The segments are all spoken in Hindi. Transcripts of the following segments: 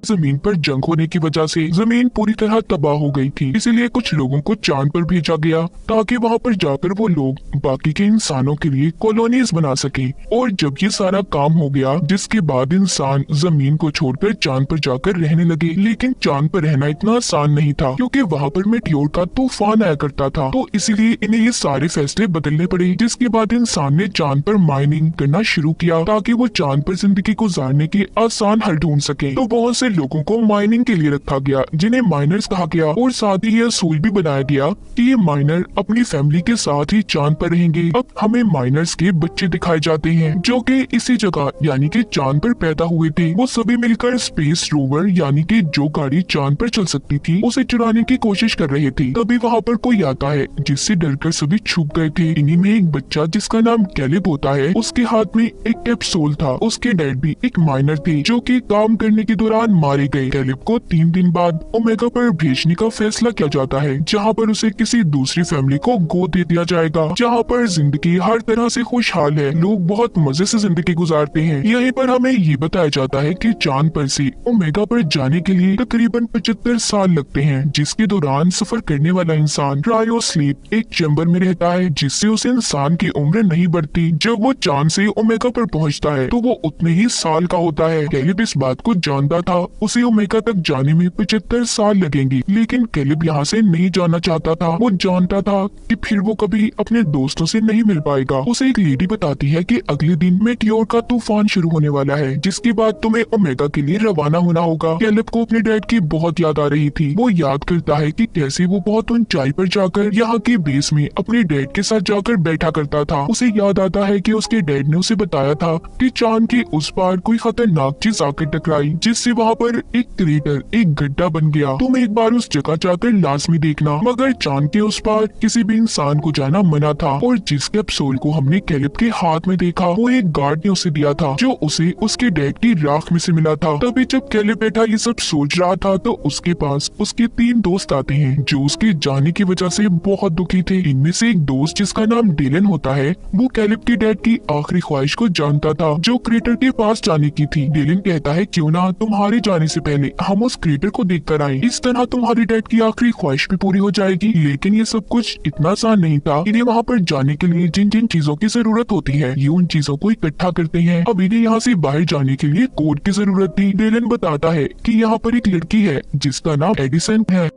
जमीन पर जंग होने की वजह से जमीन पूरी तरह तबाह हो गई थी। इसीलिए कुछ लोगों को चांद पर भेजा गया ताकि वहाँ पर जाकर वो लोग बाकी के इंसानों के लिए कॉलोनीज बना सके। और जब ये सारा काम हो गया, जिसके बाद इंसान जमीन को छोड़कर चांद पर जाकर रहने लगे। लेकिन चांद पर रहना इतना आसान नहीं था, क्योंकि वहाँ पर मेटियोर का तूफान आया करता था। तो इसीलिए इन्हें ये सारे फैसले बदलने पड़े। जिसके बाद इंसान ने चांद पर माइनिंग करना शुरू किया ताकि वो चांद पर जिंदगी गुजारने के आसान हल ढूंढ सके। तो बहुत से लोगों को माइनिंग के लिए रखा गया, जिन्हें माइनर्स कहा गया। और साथ ही ये असूल भी बनाया गया कि ये माइनर अपनी फैमिली के साथ ही चांद पर रहेंगे। अब हमें माइनर्स के बच्चे दिखाए जाते हैं जो कि इसी जगह यानी कि चांद पर पैदा हुए थे। वो सभी मिलकर स्पेस रोवर यानी कि जो गाड़ी चांद पर चल सकती थी उसे चुराने की कोशिश कर रहे थे। तभी वहाँ पर कोई आता है, जिससे डरकर सभी छुप गए थे। इन्हीं में एक बच्चा जिसका नाम कैलिब होता है, उसके हाथ में एक कैप्सूल था। उसके डैड भी एक माइनर थे जो कि काम करने के दौरान मारे गए। कैलिब को 3 दिन बाद ओमेगा पर भेजने का फैसला किया जाता है, जहाँ पर उसे किसी दूसरी फैमिली को गोद दे दिया जाएगा, जहाँ पर जिंदगी हर तरह से खुशहाल है। लोग बहुत मजे से जिंदगी गुजारते हैं। यहीं पर हमें ये बताया जाता है कि चांद पर से ओमेगा पर जाने के लिए तकरीबन 75 साल लगते हैं, जिसके दौरान सफर करने वाला इंसान क्रायो स्लीप एक चैम्बर में रहता है, जिससे उस इंसान की उम्र नहीं बढ़ती। जब वो चांद से ओमेगा पर पहुंचता है तो वो उतने ही साल का होता है। कैलिब इस बात को जानता था, उसे ओमेगा तक जाने में 75 साल लगेंगे। लेकिन कैलिब यहाँ से नहीं जाना चाहता था। वो जानता था कि फिर वो कभी अपने दोस्तों से नहीं मिल पाएगा। उसे एक लेडी बताती है कि अगले दिन मेटियोर का तूफान शुरू होने वाला है, जिसके बाद तुम्हें ओमेगा के लिए रवाना होना होगा। कैलिब को अपने डैड की बहुत याद आ रही थी। वो याद करता है कि कैसे वो बहुत ऊंचाई पर जाकर यहाँ के बेस में अपने डैड के साथ जाकर बैठा करता था। उसे याद आता है कि उसके डैड ने उसे बताया था कि चांद के उस पार कोई खतरनाक चीज आकर टकराई, जिससे वहाँ पर एक क्रेटर, एक गड्ढा बन गया। तुम एक बार उस जगह जाकर लाजमी देखना। मगर चांद के उस पार किसी भी इंसान को जाना मना था। और जिस कैप्सूल को हमने कैलिब के हाथ में देखा, वो एक गार्ड ने उसे दिया था, जो उसे उसके डैड की राख में से मिला था। तभी जब कैलिब बैठा ये सब सोच रहा था, तो उसके पास उसके 3 दोस्त आते हैं, जो उसके जाने की वजह से बहुत दुखी थे। इनमें से एक दोस्त जिसका नाम डेलन होता है, वो कैलिब के डैड की आखिरी ख्वाहिश को जानता था, जो क्रेटर के पास जाने की थी। डेलन कहता है, क्यों ना तुम्हारे जाने से पहले हम उस क्रेटर को देख कर आए, इस तरह तुम्हारे डैड की आखिरी ख्वाहिश भी पूरी हो जाएगी। लेकिन ये सब कुछ इतना आसान नहीं था। इन्हें वहाँ पर जाने के लिए जिन जिन चीजों की जरूरत होती है, ये उन चीजों को इकट्ठा करते हैं। अब इन्हें यहाँ से बाहर जाने के लिए कोड की जरूरत थी। डेलन बताता है कि यहाँ पर एक लड़की है जिसका नाम एडिसन है।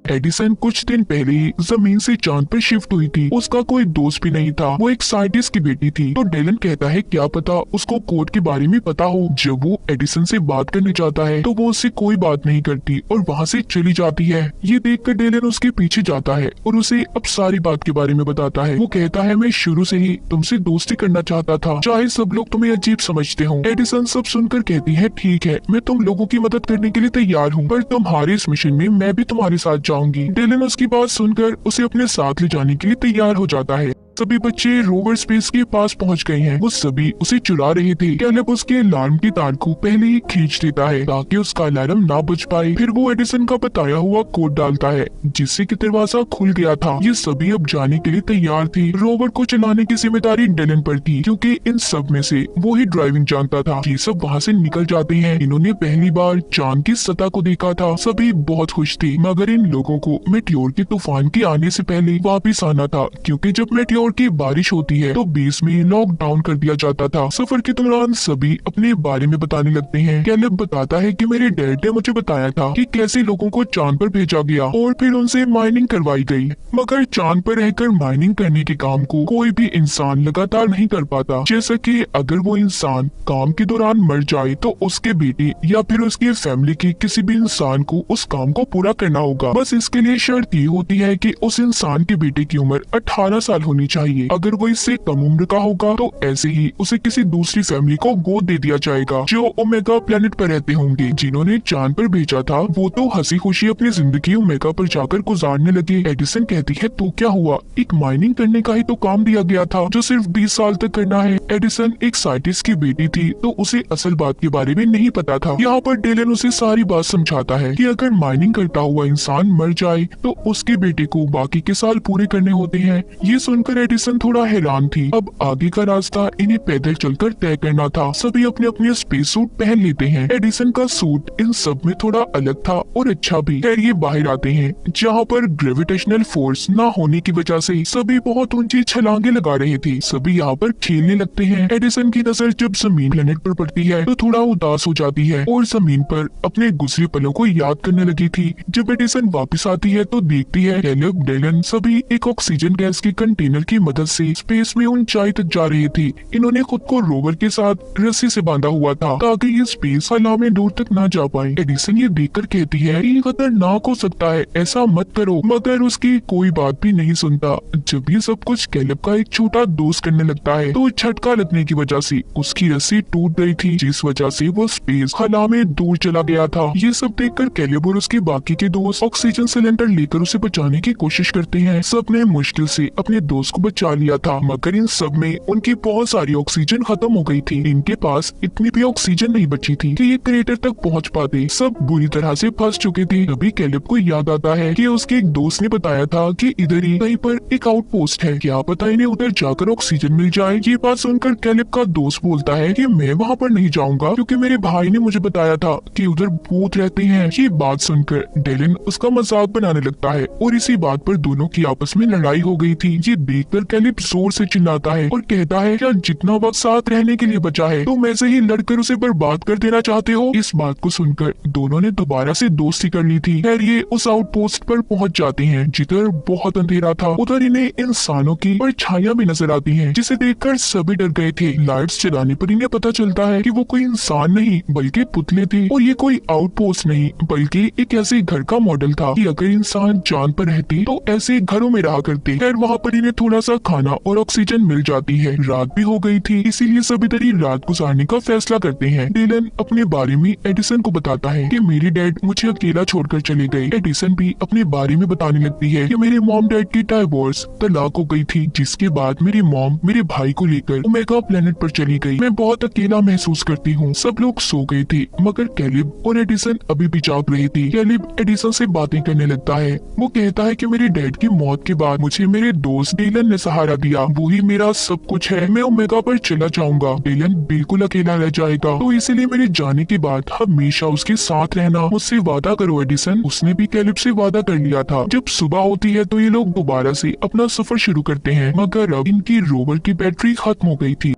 एडिसन कुछ दिन पहले ही जमीन से चांद पर शिफ्ट हुई थी। उसका कोई दोस्त भी नहीं था, वो एक साइंटिस्ट की बेटी थी। तो डेलन कहता है, क्या पता उसको कोड के बारे में पता हो। जब वो एडिसन से बात करने जाता है तो वो उससे कोई बात नहीं करती और वहाँ से चली जाती है। ये देखकर डेलन उसके पीछे जाता है और उसे अब सारी बात के बारे में बताता है। वो कहता है, मैं शुरू से ही तुमसे दोस्ती करना चाहता था, चाहे सब लोग तुम्हें अजीब समझते हो। एडिसन सब सुनकर कहती है, ठीक है, मैं तुम लोगों की मदद करने के लिए तैयार हूँ, पर तुम्हारे इस मिशन में मैं भी तुम्हारे साथ जाऊंगी। डेलन उसकी बात सुनकर उसे अपने साथ ले जाने के लिए तैयार हो जाता है। सभी बच्चे रोवर स्पेस के पास पहुंच गए हैं। वो सभी उसे चुरा रहे थे। कैलिब उसके अलार्म की तार को पहले ही खींच देता है ताकि उसका अलार्म ना बज पाए। फिर वो एडिसन का बताया हुआ कोड डालता है, जिससे कि दरवाजा खुल गया था। ये सभी अब जाने के लिए तैयार थे। रोवर को चलाने की जिम्मेदारी डेलन पर थी, क्योंकि इन सब में से वो ही ड्राइविंग जानता था। ये सब वहाँ से निकल जाते हैं। इन्होंने पहली बार चांद की सतह को देखा था। सभी बहुत खुश थे, मगर इन लोगों को मेटियोर के तूफान के आने से पहले वापिस आना था, क्योंकि जब मेटियोर की बारिश होती है तो बेस में लॉकडाउन कर दिया जाता था। सफर के दौरान सभी अपने बारे में बताने लगते हैं। कैलिब बताता है कि मेरे डैड ने मुझे बताया था कि कैसे लोगों को चांद पर भेजा गया और फिर उनसे माइनिंग करवाई गई। मगर चांद पर रहकर माइनिंग करने के काम को कोई भी इंसान लगातार नहीं कर पाता। जैसे कि अगर वो इंसान काम के दौरान मर जाए तो उसके बेटे या फिर उसकी फैमिली के किसी भी इंसान को उस काम को पूरा करना होगा। बस इसके लिए शर्त ये होती है कि उस इंसान के बेटे की उम्र 18 साल होनी चाहिए। अगर वो इससे कम उम्र का होगा तो ऐसे ही उसे किसी दूसरी फैमिली को गोद दे दिया जाएगा, जो ओमेगा प्लेनेट पर रहते होंगे। जिन्होंने चांद पर भेजा था वो तो हंसी खुशी अपनी जिंदगी ओमेगा पर जाकर गुजारने लगे। एडिसन कहती है, तो क्या हुआ, एक माइनिंग करने का ही तो काम दिया गया था जो सिर्फ 20 साल तक करना है। एडिसन एक साइंटिस्ट की बेटी थी, तो उसे असल बात के बारे में नहीं पता था। यहाँ पर डेलन उसे सारी बात समझाता है कि अगर माइनिंग करता हुआ इंसान मर जाए तो उसके बेटे को बाकी के साल पूरे करने होते हैं। ये सुनकर एडिसन थोड़ा हैरान थी। अब आगे का रास्ता इन्हें पैदल चलकर तय करना था। सभी अपने अपने स्पेस सूट पहन लेते हैं। एडिसन का सूट इन सब में थोड़ा अलग था और अच्छा भी। खैर ये बाहर आते हैं जहाँ पर ग्रेविटेशनल फोर्स ना होने की वजह से सभी बहुत ऊंची छलांगे लगा रहे थे। सभी यहाँ पर खेलने लगते हैं। एडिसन की नजर जब जमीन प्लेनेट पर पड़ती है तो थोड़ा उदास हो जाती है और जमीन पर अपने गुजरे पलों को याद करने लगी थी। जब एडिसन वापस आती है तो देखती है कैलेब, डेलन सभी एक ऑक्सीजन गैस के कंटेनर की मदद से स्पेस में ऊंचाई तक जा रहे थे। इन्होंने खुद को रोवर के साथ रस्सी से बांधा हुआ था ताकि ये स्पेस हवा में दूर तक ना जा पाए। एडिसन ये देखकर कहती है ये खतरनाक हो सकता है, ऐसा मत करो, मगर उसकी कोई बात भी नहीं सुनता। जब ये सब कुछ कैलेब का एक छोटा दोस्त करने लगता है तो झटका लगने की वजह से उसकी रस्सी टूट गई थी, जिस वजह से वो स्पेस हवा में दूर चला गया था। ये सब देखकर कैलेब और उसके बाकी के दोस्त ऑक्सीजन सिलेंडर लेकर उसे बचाने की कोशिश करते हैं। सबने मुश्किल से अपने दोस्त को बचा लिया था, मगर इन सब में उनकी बहुत सारी ऑक्सीजन खत्म हो गई थी। इनके पास इतनी भी ऑक्सीजन नहीं बची थी कि ये क्रेटर तक पहुंच पाते। सब बुरी तरह से फंस चुके थे। तभी कैलेब को याद आता है कि उसके एक दोस्त ने बताया था कि इधर ही कहीं पर एक आउटपोस्ट है, क्या पता इन्हें उधर जाकर ऑक्सीजन मिल जाए। ये बात सुनकर कैलेब का दोस्त बोलता है कि मैं वहाँ पर नहीं जाऊंगा क्योंकि मेरे भाई ने मुझे बताया था कि उधर भूत रहते हैं। ये बात सुनकर डेलन उसका मजाक बनाने लगता है और इसी बात पर दोनों की आपस में लड़ाई हो गई थी। ये देखकर कैलेब जोर से चिल्लाता है और कहता है क्या जितना वक्त साथ रहने के लिए बचा है तुम ऐसे ही लड़कर उसे बर्बाद कर देना चाहते हो। इस बात को सुनकर दोनों ने दोबारा से दोस्ती कर ली थी। खैर ये उस आउटपोस्ट पर पहुंच जाते हैं जिधर बहुत अंधेरा था। उधर इन्हें इंसानों की परछाइयां भी नजर आती हैं, जिसे देखकर सभी डर गए थे। लाइट्स जलाने पर इन्हें पता चलता है कि वो कोई इंसान नहीं बल्कि पुतले थे और ये कोई आउटपोस्ट नहीं बल्कि एक ऐसे घर का मॉडल था कि अगर इंसान जान पर रहते तो ऐसे घरों में रहा करते। खैर वहाँ पर इन्हें थोड़ा सा खाना और ऑक्सीजन मिल जाती है। रात भी हो गई थी, इसीलिए सब इधर ही रात गुजारने का फैसला करते हैं। डेलन अपने बारे में एडिसन को बताता है कि मेरे डैड मुझे अकेला छोड़कर चले गए। एडिसन भी अपने बारे में बताने लगती है कि मेरे मॉम डैड की डाइवोर्स तलाक हो गई थी, जिसके बाद मेरी मॉम मेरे भाई को लेकर ओमेगा प्लेनेट पर चली गई। मैं बहुत अकेला महसूस करती हूँ। सब लोग सो गए थे मगर कैलेब और एडिसन अभी भी जाग रहे थे। कैलेब एडिसन से बातें करने लगता है। वो कहता है कि मेरे डैड की मौत के बाद मुझे मेरे दोस्त डेलन ने सहारा दिया, वो ही मेरा सब कुछ है। मैं ओमेगा पर चला जाऊंगा, डेलन बिल्कुल अकेला रह जाएगा, तो इसलिए मेरे जाने के बाद हमेशा उसके साथ रहना। मुझसे वादा करो एडिसन। उसने भी कैलेब से वादा कर लिया था। जब सुबह होती है तो ये लोग दोबारा से अपना सफर शुरू करते हैं, मगर अब इनकी रोवर की बैटरी खत्म हो गई थी।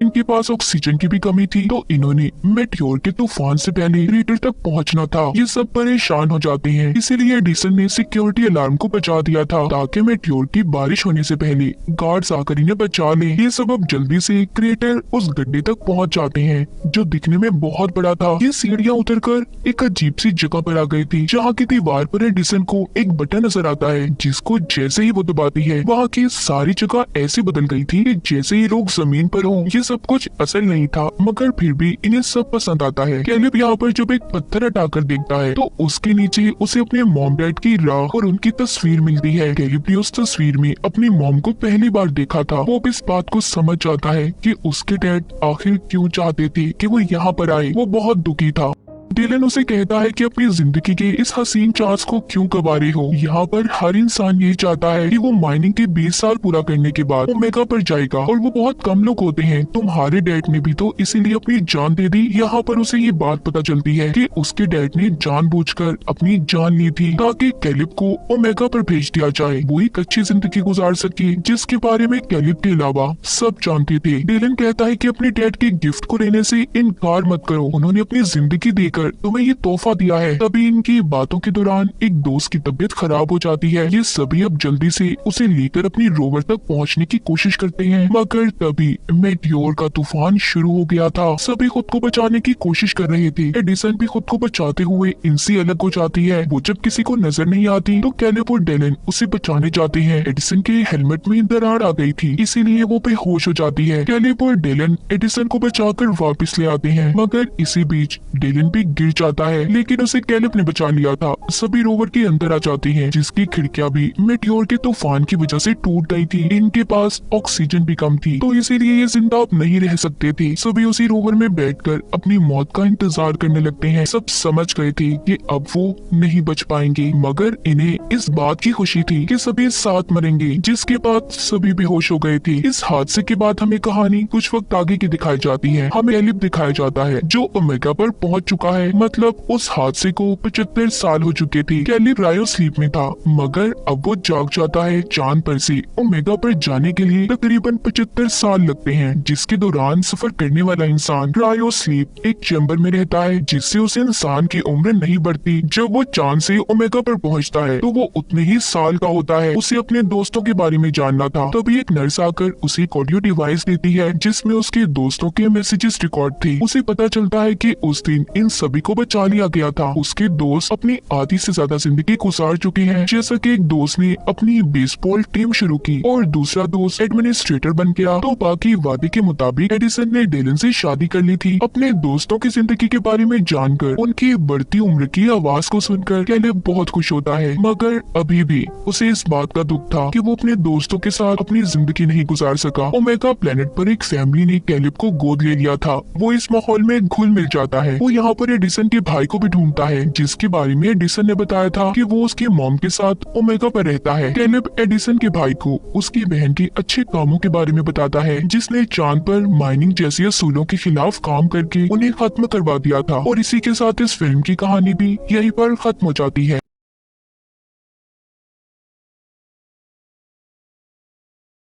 इनके पास ऑक्सीजन की भी कमी थी, तो इन्होंने मेटियोर के तूफान से पहले क्रेटर तक पहुंचना था। ये सब परेशान हो जाते हैं, इसीलिए एडिसन ने सिक्योरिटी अलार्म को बचा दिया था ताकि मेटियोर की बारिश होने से पहले गार्ड्स आकर इन्हें बचा ले। ये सब अब जल्दी से क्रेटर उस गड्ढे तक पहुंच जाते हैं जो दिखने में बहुत बड़ा था। ये सीढ़ियां उतरकर एक अजीब सी जगह पर आ गई थी, जहाँ की दीवार पर एडिसन को एक बटन नजर आता है, जिसको जैसे ही वो दबाती है वहाँ की सारी जगह ऐसी बदल गई थी कि जैसे ही लोग जमीन पर हों। ये सब कुछ असल नहीं था, मगर फिर भी इन्हें सब पसंद आता है। कैलेब यहाँ पर जब एक पत्थर हटाकर देखता है तो उसके नीचे उसे अपने मॉम डैड की राख और उनकी तस्वीर मिलती है। कैलेब ने उस तस्वीर में अपनी मॉम को पहली बार देखा था। वो इस बात को समझ जाता है कि उसके डैड आखिर क्यों चाहते थे कि वो यहाँ पर आए। वो बहुत दुखी था। डेलन उसे कहता है कि अपनी जिंदगी के इस हसीन चांस को क्यों गवा रहे हो। यहाँ पर हर इंसान यही चाहता है कि वो माइनिंग के 20 साल पूरा करने के बाद ओमेगा पर जाएगा, और वो बहुत कम लोग होते हैं। तुम्हारे डैड ने भी तो इसीलिए अपनी जान दे दी। यहाँ पर उसे ये बात पता चलती है कि उसके डैड ने जानबूझकर अपनी जान ली थी ताकि कैलेब को ओमेगा पर भेज दिया जाए, वो एक अच्छी जिंदगी गुजार सके, जिसके बारे में कैलेब के अलावा सब जानते थे। डेलन कहता है कि अपने डैड के गिफ्ट को लेने से इनकार मत करो, उन्होंने अपनी जिंदगी देकर तुम्हें ये तोहफा दिया है। तभी इनकी बातों के दौरान एक दोस्त की तबीयत खराब हो जाती है। ये सभी अब जल्दी से उसे लेकर अपनी रोवर तक पहुंचने की कोशिश करते हैं, मगर तभी मेटियोर का तूफान शुरू हो गया था। सभी खुद को बचाने की कोशिश कर रहे थे। एडिसन भी खुद को बचाते हुए इनसे अलग हो जाती है। वो जब किसी को नजर नहीं आती तो कैलेब और डेलन उसे बचाने जाते हैं। एडिसन के हेलमेट में दरार आ गई थी, इसीलिए वो बेहोश हो जाती है। कैलेब और डेलन एडिसन को बचाकर वापस ले आते हैं, मगर इसी बीच डेलन भी गिर जाता है, लेकिन उसे कैलिब ने बचा लिया था। सभी रोवर के अंदर आ जाती हैं, जिसकी खिड़कियां भी मेटियोर के तूफान की वजह से टूट गई थी। इनके पास ऑक्सीजन भी कम थी, तो इसीलिए ये जिंदा अब नहीं रह सकते थे। सभी उसी रोवर में बैठकर अपनी मौत का इंतजार करने लगते हैं। सब समझ गए थे कि अब वो नहीं बच पाएंगे, मगर इन्हें इस बात की खुशी थी कि सभी साथ मरेंगे, जिसके बाद सभी बेहोश हो गए थे। इस हादसे के बाद हमें कहानी कुछ वक्त आगे की दिखाई जाती है। हमें कैलिब दिखाया जाता है जो ओमेगा पर पहुंच चुका है। मतलब उस हादसे को 75 साल हो चुके थे। कैलिब क्रायो स्लीप में था, मगर अब वो जाग जाता है। चांद पर से ओमेगा पर जाने के लिए तकरीबन 75 साल लगते हैं, जिसके दौरान सफर करने वाला इंसान क्रायो स्लीप एक चैम्बर में रहता है, जिससे उस इंसान की उम्र नहीं बढ़ती। जब वो चांद से ओमेगा पर पहुंचता है तो वो उतने ही साल का होता है। उसे अपने दोस्तों के बारे में जानना था, तभी एक नर्स आकर उसे एक ऑडियो डिवाइस देती है, जिसमें उसके दोस्तों के मैसेजेस रिकॉर्ड थे। उसे पता चलता है कि उस दिन इन सभी को बचा लिया गया था। उसके दोस्त अपनी आधी से ज्यादा जिंदगी गुजार चुके हैं। जैसा कि एक दोस्त ने अपनी बेसबॉल टीम शुरू की और दूसरा दोस्त एडमिनिस्ट्रेटर बन गया, तो बाकी वादे के मुताबिक एडिसन ने डेलन से शादी कर ली थी। अपने दोस्तों की जिंदगी के बारे में जानकर, उनकी बढ़ती उम्र की आवाज को सुनकर कैलिब बहुत खुश होता है, मगर अभी भी उसे इस बात का दुख था कि वो अपने दोस्तों के साथ अपनी जिंदगी नहीं गुजार सका। ओमेगा प्लेनेट पर एक फैमिली ने कैलिब को गोद ले लिया था। वो इस माहौल में घुल मिल जाता है। वो यहाँ पर एडिसन के भाई को भी ढूंढता है, जिसके बारे में एडिसन ने बताया था कि वो उसके मॉम के साथ ओमेगा पर रहता है। कैलिब एडिसन के भाई को उसकी बहन के अच्छे कामों के बारे में बताता है, जिसने चांद पर माइनिंग जैसी असूलों के खिलाफ काम करके उन्हें खत्म करवा दिया था। और इसी के साथ इस फिल्म की कहानी भी यहीं पर खत्म हो जाती है।